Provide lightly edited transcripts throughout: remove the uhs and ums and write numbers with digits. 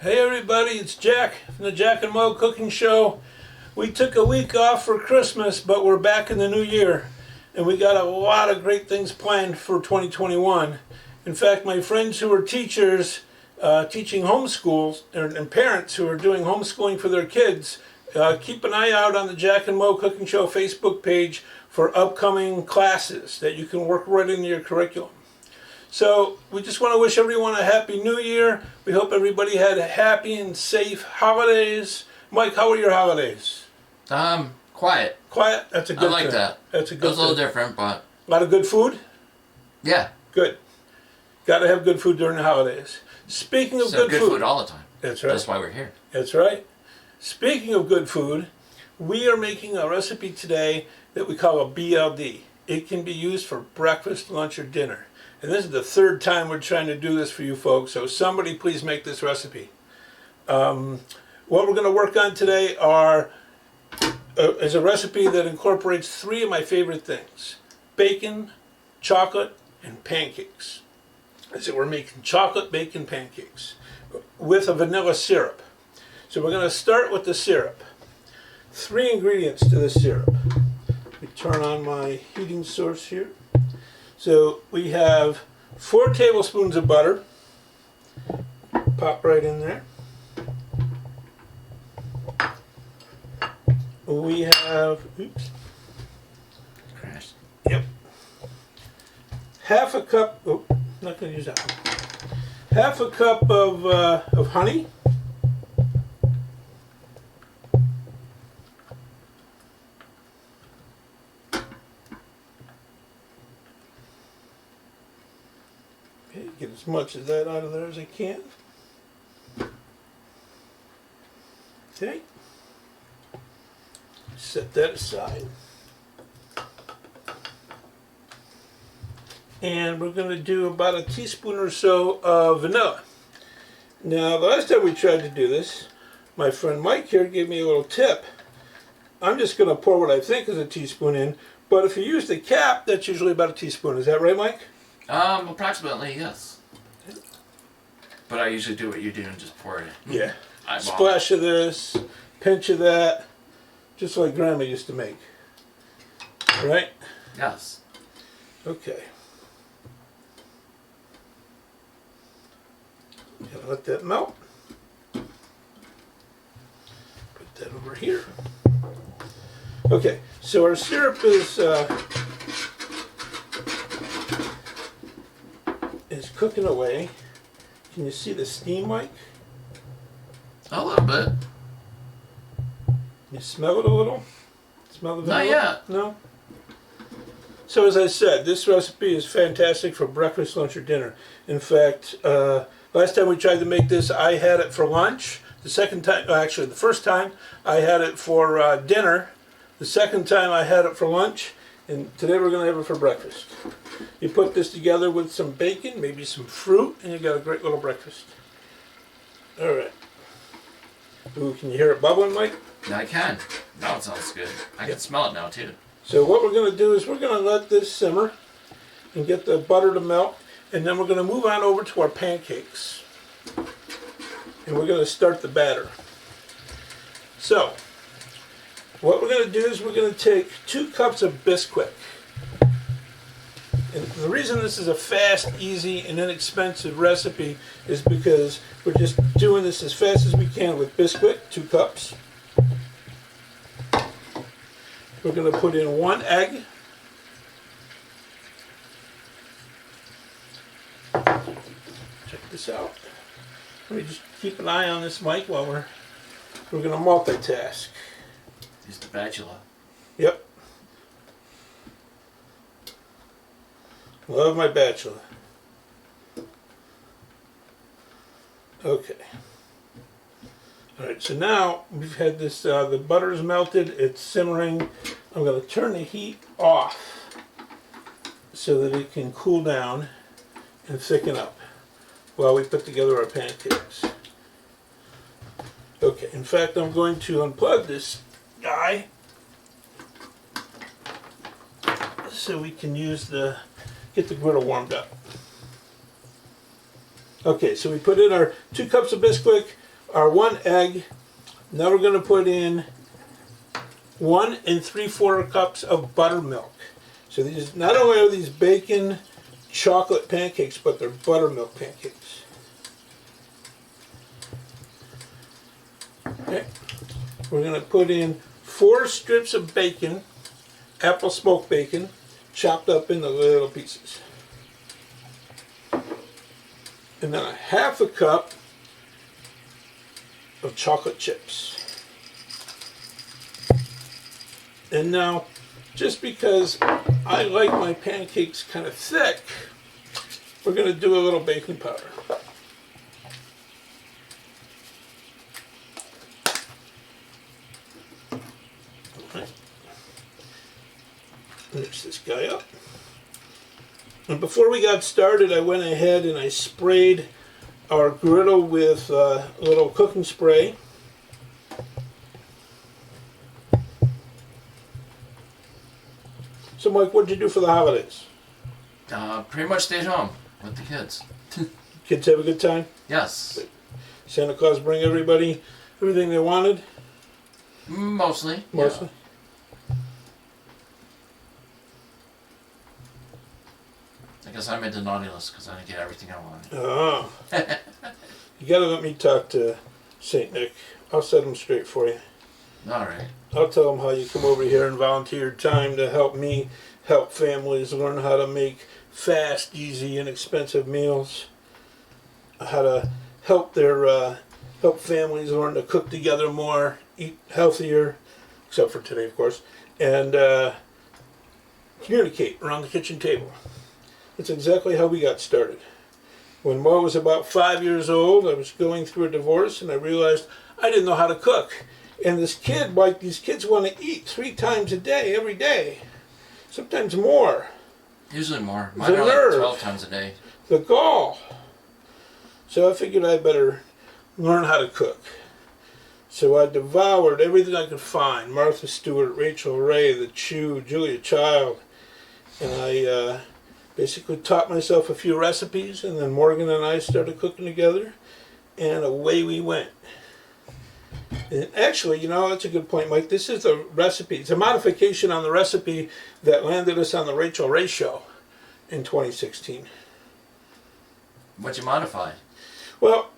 Hey everybody, it's Jack from the Jack and Mo Cooking Show. We took a week off for Christmas, but we're back in the new year. And we got a lot of great things planned for 2021. In fact, my friends who are teachers, teaching homeschools, and parents who are doing homeschooling for their kids, keep an eye out on the Jack and Mo Cooking Show Facebook page for upcoming classes that you can work right into your curriculum. So we just want to wish everyone a happy new year. We hope everybody had a happy and safe holidays. Mike, how were your holidays? Quiet. Quiet? That's a good thing. I like that. That's a good thing. It was a little thing. different, but... A lot of good food? Yeah. Good. Got to have good food during the holidays. Speaking of good food all the time. That's right. That's why we're here. That's right. Speaking of good food, we are making a recipe today that we call a BLD. It can be used for breakfast, lunch, or dinner. And this is the third time we're trying to do this for you folks, so somebody please make this recipe. What we're going to work on today is a recipe that incorporates three of my favorite things: bacon, chocolate, and pancakes. So we're making chocolate bacon pancakes with a vanilla syrup. So we're going to start with the syrup. 3 ingredients to the syrup. Let me turn on my heating source here. So we have 4 tablespoons of butter. Pop right in there. We have, oops. Crashed. Yep. Half a cup, oh, not going to use that one. Half a cup of honey. Okay, get as much of that out of there as I can. Okay. Set that aside. And we're going to do about a teaspoon or so of vanilla. Now, the last time we tried to do this, my friend Mike here gave me a little tip. I'm just going to pour what I think is a teaspoon in, but if you use the cap, that's usually about a teaspoon. Is that right, Mike? Approximately, yes. But I usually do what you do and just pour it in. Yeah. Splash of this, pinch of that, just like Grandma used to make. Right? Yes. Okay. Gotta let that melt. Put that over here. Okay, so our syrup is cooking away. Can you see the steam, Mike? A little bit. You smell it a little? Smell the vanilla? Not yet. No? So as I said, this recipe is fantastic for breakfast, lunch, or dinner. In fact, last time we tried to make this, I had it for lunch. The second time, actually the first time, I had it for dinner. The second time I had it for lunch. And today we're going to have it for breakfast. You put this together with some bacon, maybe some fruit, and you got a great little breakfast. All right. Ooh, can you hear it bubbling, Mike? I can. Now it smells good. I can smell it now, too. So what we're going to do is we're going to let this simmer and get the butter to melt, and then we're going to move on over to our pancakes. And we're going to start the batter. So, what we're going to do is we're going to take 2 cups of Bisquick. And the reason this is a fast, easy, and inexpensive recipe is because we're just doing this as fast as we can with Bisquick, 2 cups. We're going to put in 1 egg. Check this out. Let me just keep an eye on this mic while we're going to multitask. He's the bachelor. Yep. Love my bachelor. Okay. Alright, so now we've had this, the butter's melted, it's simmering. I'm going to turn the heat off so that it can cool down and thicken up while we put together our pancakes. Okay, in fact I'm going to unplug this guy so we can get the griddle warmed up. Okay, so we put in our 2 cups of Bisquick, our 1 egg. Now we're going to put in 1 3/4 cups of buttermilk. So these, not only are these bacon chocolate pancakes, but they're buttermilk pancakes. Okay. We're going to put in 4 strips of bacon, apple smoked bacon, chopped up into little pieces. And then a 1/2 cup of chocolate chips. And now, just because I like my pancakes kind of thick, we're going to do a little baking powder. All right. Mix this guy up. And before we got started, I went ahead and I sprayed our griddle with a little cooking spray. So Mike, what did you do for the holidays? Pretty much stayed home with the kids. Kids have a good time? Yes. Santa Claus bring everybody everything they wanted? Mostly. Mostly? Yeah. I guess I made the naughty list because I didn't get everything I wanted. Oh. You gotta let me talk to St. Nick. I'll set him straight for you. Alright. I'll tell him how you come over here and volunteer your time to help me help families learn how to make fast, easy, inexpensive meals. How to help their help families learn to cook together more, eat healthier, except for today, of course, and communicate around the kitchen table. That's exactly how we got started. When Mo was about 5 years old, I was going through a divorce, and I realized I didn't know how to cook. And this kid, like these kids, want to eat 3 times a day, every day, sometimes more. Usually more. Mine The are like nerve. 12 times a day. The gall. So I figured I better learn how to cook. So I devoured everything I could find: Martha Stewart, Rachael Ray, The Chew, Julia Child, and I basically taught myself a few recipes, and then Morgan and I started cooking together, and away we went. And actually, you know, that's a good point, Mike. This is the recipe. It's a modification on the recipe that landed us on the Rachael Ray Show in 2016. What'd you modify? Well,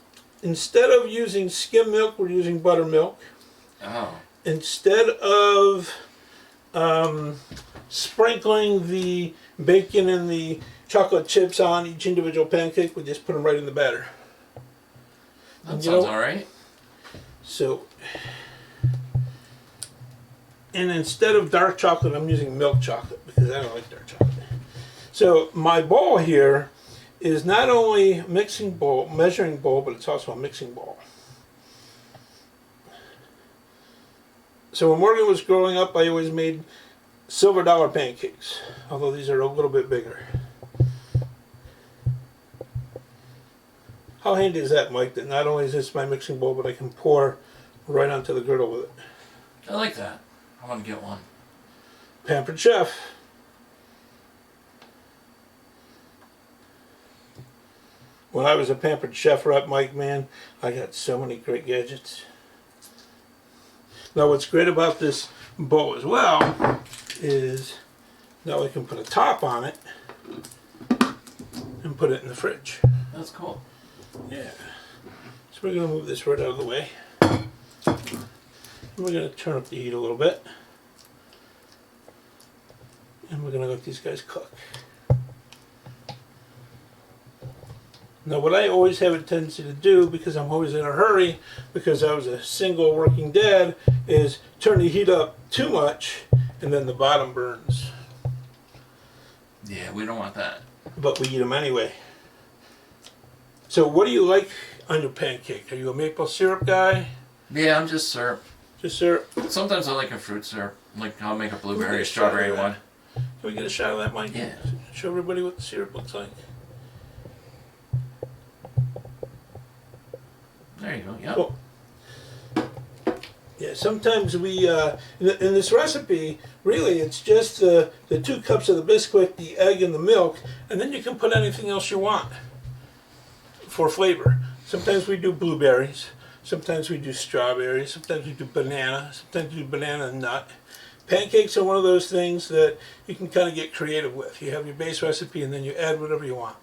instead of using skim milk, we're using buttermilk. Oh. Instead of sprinkling the bacon and the chocolate chips on each individual pancake, we just put them right in the batter. That sounds alright. So, and instead of dark chocolate, I'm using milk chocolate because I don't like dark chocolate. So my bowl here is not only a mixing bowl, measuring bowl, but it's also a mixing bowl. So when Morgan was growing up, I always made silver dollar pancakes, although these are a little bit bigger. How handy is that, Mike, that not only is this my mixing bowl, but I can pour right onto the griddle with it. I like that. I want to get one. Pampered Chef. When I was a Pampered Chef rep, Mike, man, I got so many great gadgets. Now what's great about this bowl as well is now I can put a top on it and put it in the fridge. That's cool. Yeah. So we're going to move this right out of the way. We're going to turn up the heat a little bit. And we're going to let these guys cook. Now what I always have a tendency to do, because I'm always in a hurry, because I was a single working dad, is turn the heat up too much and then the bottom burns. Yeah, we don't want that. But we eat them anyway. So what do you like on your pancake? Are you a maple syrup guy? Yeah, I'm just syrup. Just syrup? Sometimes I like a fruit syrup. Like I'll make a Okay, blueberry strawberry try that. one. Can we get a shot of that, Mike? Yeah. Show everybody what the syrup looks like. There you go. Yep. Cool. Yeah, sometimes we, in this recipe, really it's just the 2 cups of the Bisquick, the egg, and the milk, and then you can put anything else you want for flavor. Sometimes we do blueberries. Sometimes we do strawberry. Sometimes we do banana. Sometimes we do banana and nut. Pancakes are one of those things that you can kind of get creative with. You have your base recipe and then you add whatever you want.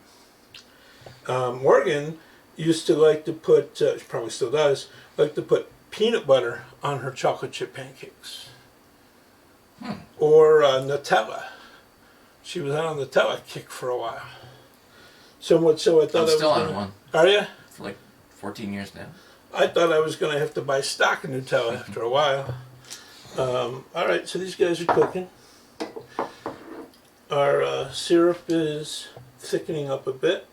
Morgan used to like to put, she probably still does, like to put peanut butter on her chocolate chip pancakes. Or Nutella. She was on a Nutella kick for a while. Somewhat so I thought I'm I was still gonna, on one. Are you? For like 14 years now. I thought I was going to have to buy stock of Nutella after a while. All right, so these guys are cooking. Our syrup is thickening up a bit.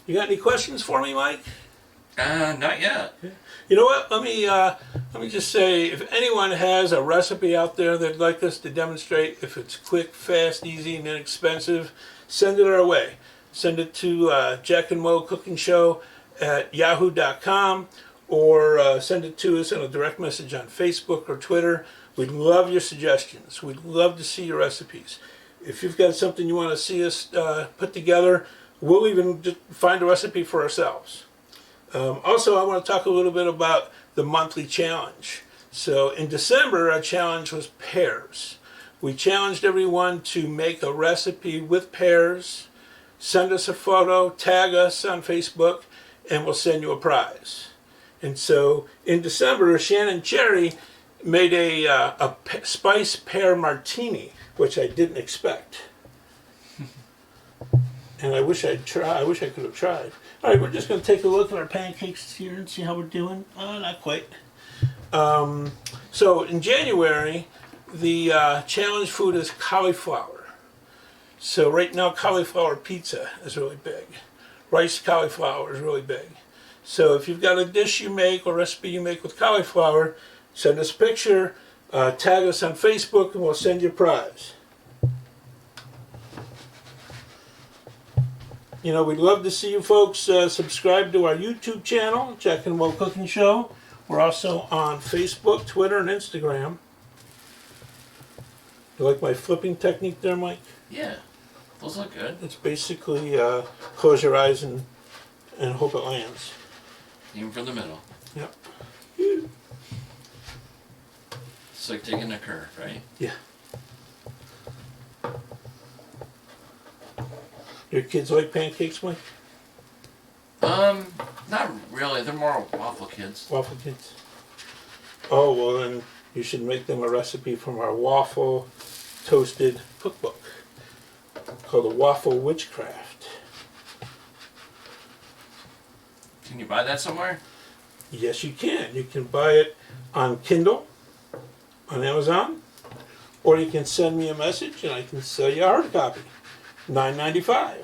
You got any questions for me, Mike? Not yet. You know what? Let me just say, if anyone has a recipe out there they'd like us to demonstrate, if it's quick, fast, easy, and inexpensive, send it our way. Send it to Jack and Mo Cooking Show at yahoo.com, or send it to us in a direct message on Facebook or Twitter. We'd love your suggestions. We'd love to see your recipes. If you've got something you want to see us put together, we'll even just find a recipe for ourselves. Also, I want to talk a little bit about the monthly challenge. So in December, our challenge was pears. We challenged everyone to make a recipe with pears, send us a photo, tag us on Facebook, and we'll send you a prize. And so in December, Shannon Cherry made a spice pear martini, which I didn't expect. And I wish I could have tried. All right, we're just going to take a look at our pancakes here and see how we're doing. Not quite. So in January, the challenge food is cauliflower. So right now, cauliflower pizza is really big. Rice cauliflower is really big. So if you've got a dish you make or recipe you make with cauliflower, send us a picture, tag us on Facebook, and we'll send you a prize. You know, we'd love to see you folks subscribe to our YouTube channel, Jack and Mo Cooking Show. We're also on Facebook, Twitter, and Instagram. You like my flipping technique there, Mike? Yeah, those look good. It's basically close your eyes and hope it lands. Even from the middle. Yep. It's like taking a curve, right? Yeah. Your kids like pancakes, Mike? Not really. They're more waffle kids. Waffle kids? Oh, well then you should make them a recipe from our waffle toasted cookbook called the Waffle Witchcraft. Can you buy that somewhere? Yes, you can. You can buy it on Kindle, on Amazon, or you can send me a message and I can sell you a hard copy. $9.95.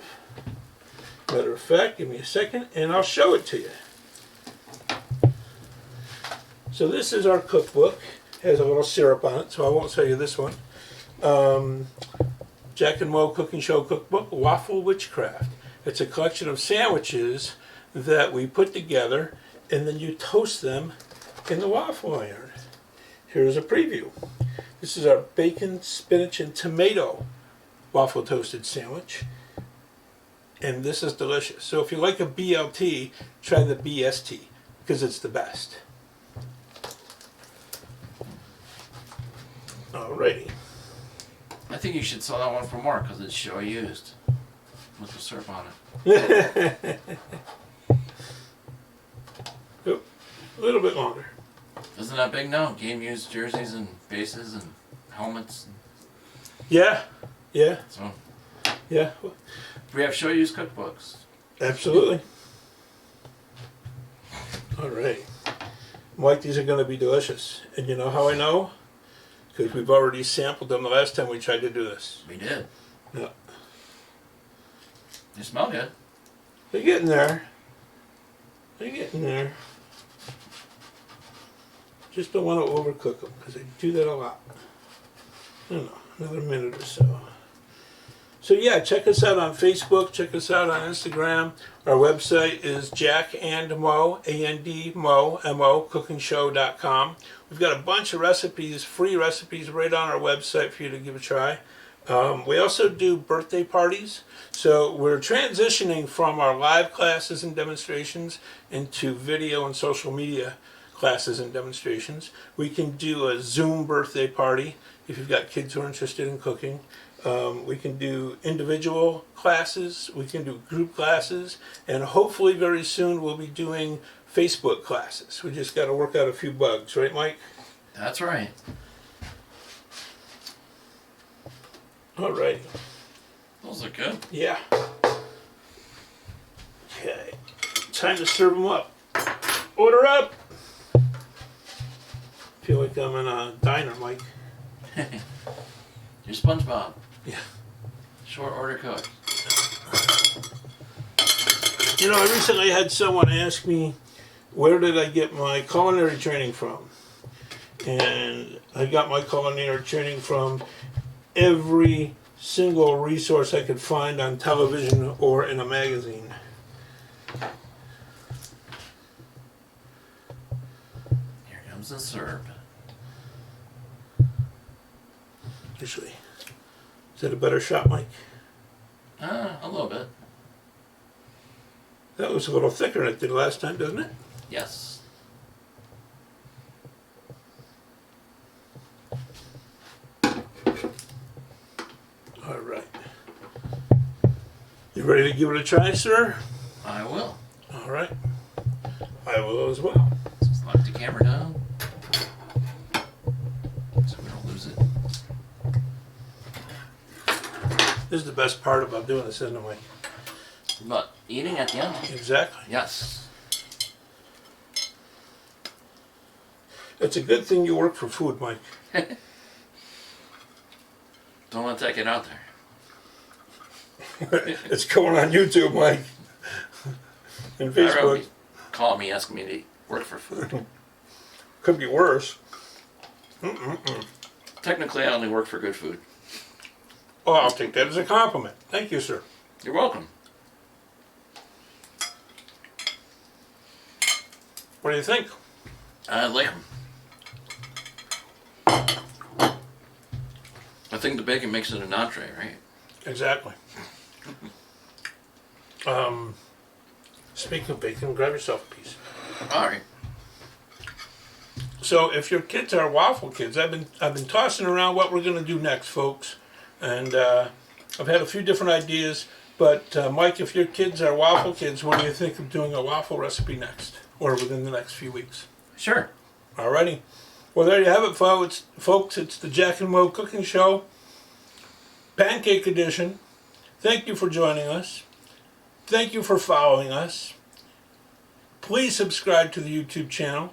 Matter of fact, give me a second and I'll show it to you. So this is our cookbook. It has a little syrup on it, so I won't show you this one. Jack and Mo Cooking Show Cookbook, Waffle Witchcraft. It's a collection of sandwiches that we put together and then you toast them in the waffle iron. Here's a preview. This is our bacon, spinach, and tomato waffle toasted sandwich. And this is delicious. So if you like a BLT, try the BST because it's the best. Alrighty. I think you should sell that one for more because it's show used with the syrup on it. Oh, a little bit longer. Isn't that big now? Game used jerseys and bases and helmets. Yeah, yeah, So yeah. we have show used cookbooks. Absolutely. All right. Mike, these are going to be delicious. And you know how I know? Because we've already sampled them the last time we tried to do this. We did. Yeah. They smell good. They're getting there. They're getting there. Just don't want to overcook them because I do that a lot. I don't know, another minute or so. So yeah, check us out on Facebook, check us out on Instagram. Our website is jackandmo, A-N-D-Mo, M-O, cookingshow.com. We've got a bunch of recipes, free recipes right on our website for you to give a try. We also do birthday parties. So we're transitioning from our live classes and demonstrations into video and social media classes and demonstrations. We can do a Zoom birthday party if you've got kids who are interested in cooking. We can do individual classes, we can do group classes, and hopefully very soon we'll be doing Facebook classes. We just got to work out a few bugs, right, Mike? That's right. All right. Those are good. Yeah. Okay. Time to serve them up. Order up. Feel like I'm in a diner, Mike. You're SpongeBob. Yeah. Short order cook. You know, I recently had someone ask me, where did I get my culinary training from? And I got my culinary training from every single resource I could find on television or in a magazine. Here comes the syrup. Usually. Is that a better shot, Mike? A little bit. That was a little thicker than it did last time, doesn't it? Yes. All right. You ready to give it a try, sir? I will. All right. I will as well. Just lock the camera down so we don't lose it. This is the best part about doing this, isn't it, Mike? But eating at the end? Exactly. Yes. It's a good thing you work for food, Mike. Don't want to take it out there. It's going on YouTube, Mike. And Facebook. Call me, ask me to work for food. Could be worse. Technically, I only work for good food. Oh, I'll take that as a compliment. Thank you, sir. You're welcome. What do you think? I like them. I think the bacon makes it an entree, right? Exactly. Speaking of bacon, grab yourself a piece. All right. So, if your kids are waffle kids, I've been tossing around what we're going to do next, folks, and I've had a few different ideas. But Mike, if your kids are waffle kids, what do you think of doing a waffle recipe next, or within the next few weeks? Sure. Alrighty. Well, there you have it, folks. It's the Jack and Mo Cooking Show, Pancake Edition. Thank you for joining us. Thank you for following us. Please subscribe to the YouTube channel.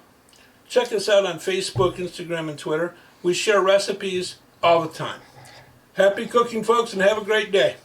Check us out on Facebook, Instagram, and Twitter. We share recipes all the time. Happy cooking, folks, and have a great day.